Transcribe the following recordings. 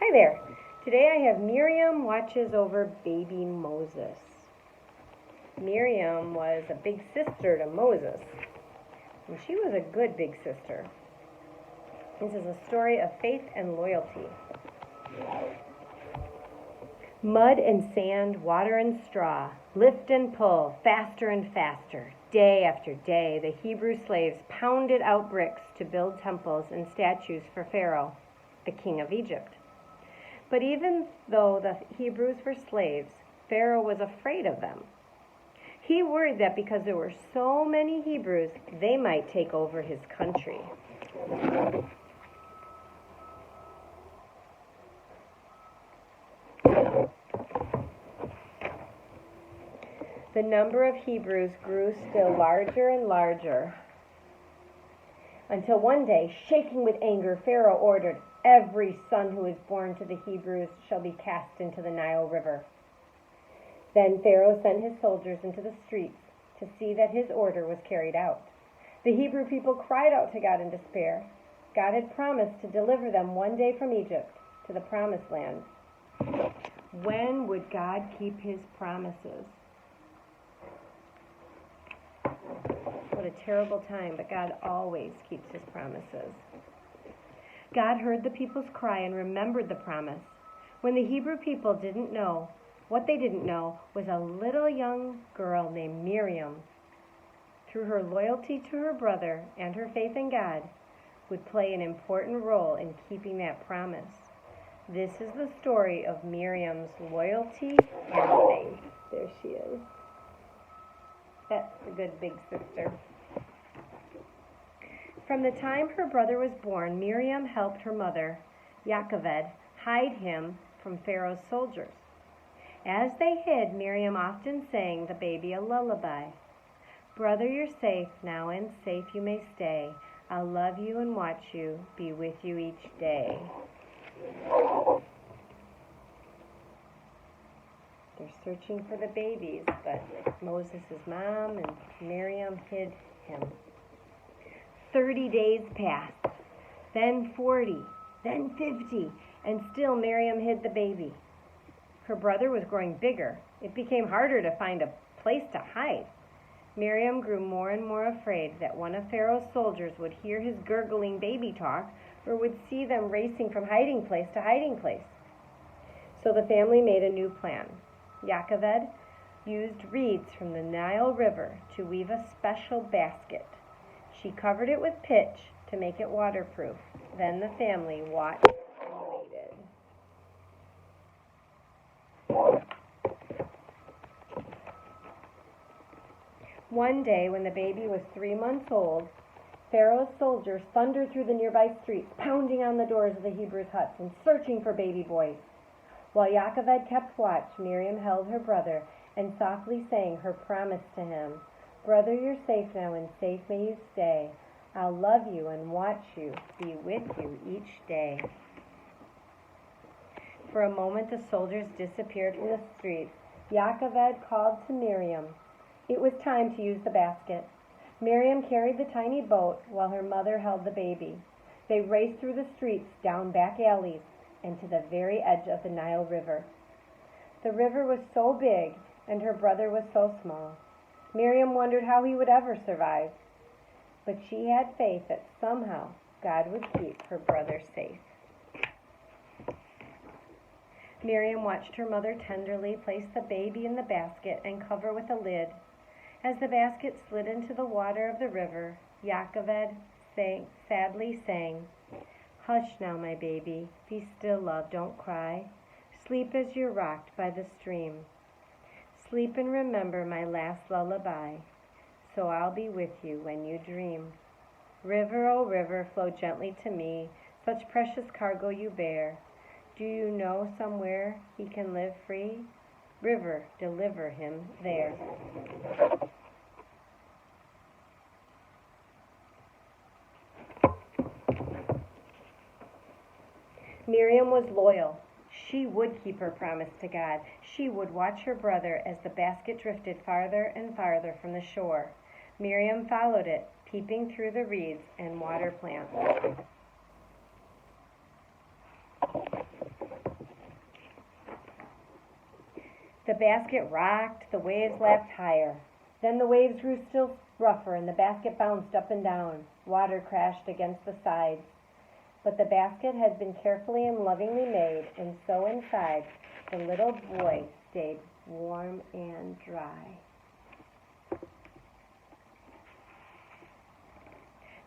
Hi there. Today I have Miriam watches over baby Moses. Miriam was a big sister to Moses, and she was a good big sister. This is a story of faith and loyalty. Mud and sand, water and straw, lift and pull, faster and faster. Day after day, the Hebrew slaves pounded out bricks to build temples and statues for Pharaoh, the king of Egypt. But even though the Hebrews were slaves, Pharaoh was afraid of them. He worried that because there were so many Hebrews, they might take over his country. The number of Hebrews grew still larger and larger, until one day, shaking with anger, Pharaoh ordered, "Every son who is born to the Hebrews shall be cast into the Nile River." Then Pharaoh sent his soldiers into the streets to see that his order was carried out. The Hebrew people cried out to God in despair. God had promised to deliver them one day from Egypt to the Promised Land. When would God keep his promises? What a terrible time, but God always keeps his promises. God heard the people's cry and remembered the promise. When the Hebrew people didn't know, what they didn't know was a little young girl named Miriam, through her loyalty to her brother and her faith in God, would play an important role in keeping that promise. This is the story of Miriam's loyalty and faith. There she is. That's a good big sister. From the time her brother was born, Miriam helped her mother, Jochebed, hide him from Pharaoh's soldiers. As they hid, Miriam often sang the baby a lullaby. "Brother, you're safe now, and safe you may stay. I'll love you and watch you, be with you each day." They're searching for the babies, but Moses' mom and Miriam hid him. 30 days passed, then 40, then 50, and still Miriam hid the baby. Her brother was growing bigger. It became harder to find a place to hide. Miriam grew more and more afraid that one of Pharaoh's soldiers would hear his gurgling baby talk or would see them racing from hiding place to hiding place. So the family made a new plan. Jochebed used reeds from the Nile River to weave a special basket. She covered it with pitch to make it waterproof. Then the family watched and waited. One day, when the baby was 3 months old, Pharaoh's soldiers thundered through the nearby streets, pounding on the doors of the Hebrews' huts and searching for baby boys. While Jochebed kept watch, Miriam held her brother and softly sang her promise to him. "Brother, you're safe now, and safe may you stay. I'll love you and watch you, be with you each day." For a moment, the soldiers disappeared from the streets. Jochebed called to Miriam. It was time to use the basket. Miriam carried the tiny boat while her mother held the baby. They raced through the streets, down back alleys, and to the very edge of the Nile River. The river was so big, and her brother was so small. Miriam wondered how he would ever survive. But she had faith that somehow God would keep her brother safe. Miriam watched her mother tenderly place the baby in the basket and cover with a lid. As the basket slid into the water of the river, Jochebed sadly sang, "Hush now, my baby, be still, love, don't cry. Sleep as you're rocked by the stream. Sleep and remember my last lullaby, so I'll be with you when you dream. River, oh river, flow gently to me, such precious cargo you bear. Do you know somewhere he can live free? River, deliver him there." Miriam was loyal. She would keep her promise to God. She would watch her brother as the basket drifted farther and farther from the shore. Miriam followed it, peeping through the reeds and water plants. basket rocked, the waves lapped higher. Then the waves grew still rougher, and the basket bounced up and down. Water crashed against the sides. But the basket had been carefully and lovingly made, and so inside the little boy stayed warm and dry.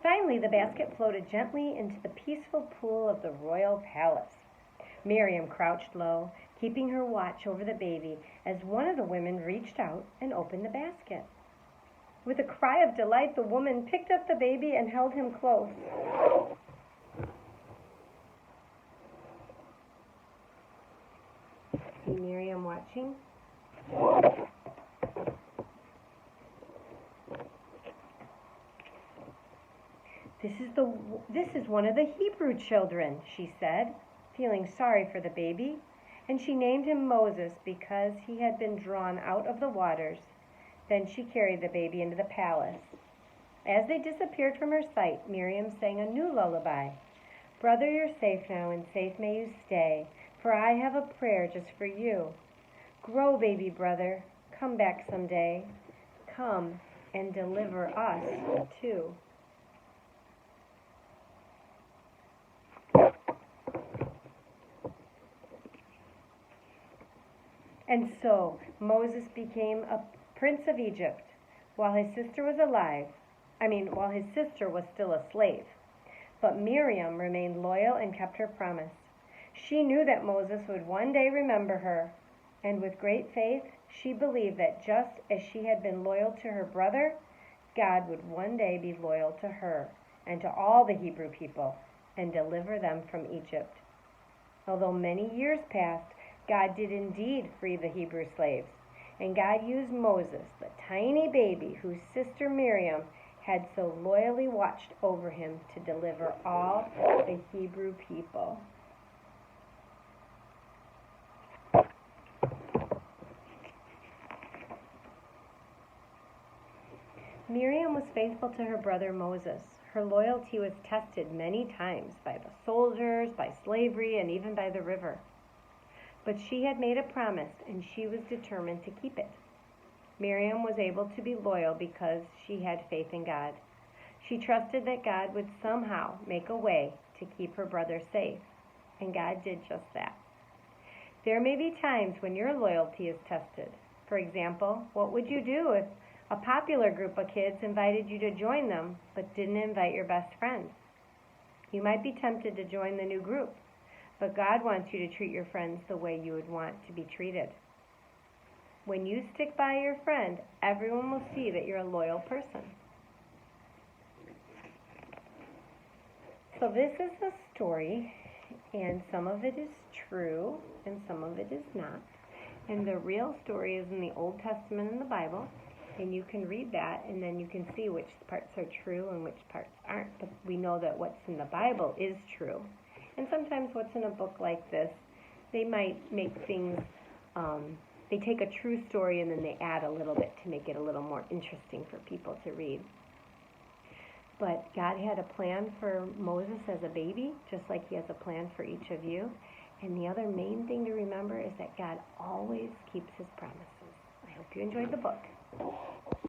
Finally, the basket floated gently into the peaceful pool of the royal palace. Miriam crouched low, keeping her watch over the baby, as one of the women reached out and opened the basket. With a cry of delight, the woman picked up the baby and held him close. See Miriam watching? This is one of the Hebrew children, she said, feeling sorry for the baby, and she named him Moses because he had been drawn out of the waters. Then she carried the baby into the palace. As they disappeared from her sight, Miriam sang a new lullaby. Brother, you're safe now, and safe may you stay, for I have a prayer just for you. Grow, baby brother, come back someday. Come and deliver us too. And so Moses became a prince of Egypt while his sister was still a slave. But Miriam remained loyal and kept her promise. She knew that Moses would one day remember her, and with great faith, she believed that just as she had been loyal to her brother, God would one day be loyal to her and to all the Hebrew people and deliver them from Egypt. Although many years passed, God did indeed free the Hebrew slaves, and God used Moses, the tiny baby whose sister Miriam had so loyally watched over him, to deliver all the Hebrew people. Miriam was faithful to her brother Moses. Her loyalty was tested many times by the soldiers, by slavery, and even by the river. But she had made a promise, and she was determined to keep it. Miriam was able to be loyal because she had faith in God. She trusted that God would somehow make a way to keep her brother safe, and God did just that. There may be times when your loyalty is tested. For example, what would you do if a popular group of kids invited you to join them but didn't invite your best friends? You might be tempted to join the new group, but God wants you to treat your friends the way you would want to be treated. When you stick by your friend, everyone will see that you're a loyal person. So this is a story, and some of it is true, and some of it is not. And the real story is in the Old Testament in the Bible, and you can read that, and then you can see which parts are true and which parts aren't. But we know that what's in the Bible is true. And sometimes what's in a book like this, they might make things, they take a true story and then they add a little bit to make it a little more interesting for people to read. But God had a plan for Moses as a baby, just like he has a plan for each of you. And the other main thing to remember is that God always keeps his promises. I hope you enjoyed the book.